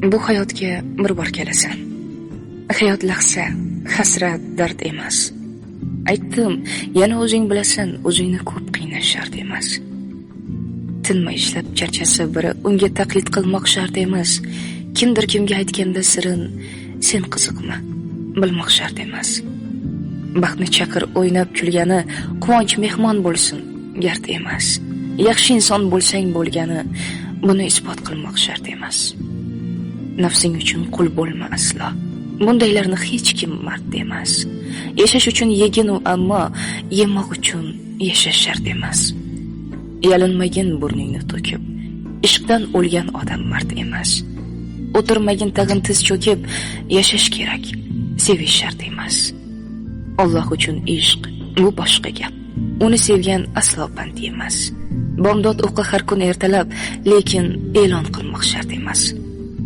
Bu hayotga bir bor kelasan. Hayot lahza, hasrat, dard emas. Aytdim, yana o'zing bilasan, o'zingni ko'p qiynash shart emas. Tinmay ishlab charchasa biri unga taqlid qilmoq shart emas. Kimdir kimga aytganda sirin, sen qiziqma, bilmoq shart emas. Baxtni chaqir o'ynab kulgani, quvonch mehmon bo'lsin, gard emas. Yaxshi inson bo'lsang bo'lgani, buni isbot qilmoq shart emas. Nafsing uchun qul bo'lma aslo. Bundaylarni hech kim mard emas. Yashash uchun yegin u, ammo yemoq uchun yashash shart emas. Yalinmagin burningni to'kib, ishqdan o'lgan odam mard emas. O'tirmagin tag'in tiz cho'kib, yashash kerak, sevish shart emas. Alloh uchun ishq bu boshqa gap. Uni sevgan aslo band emas. Bomdod o'qi har kun ertalab, lekin e'lon qilmoq shart emas.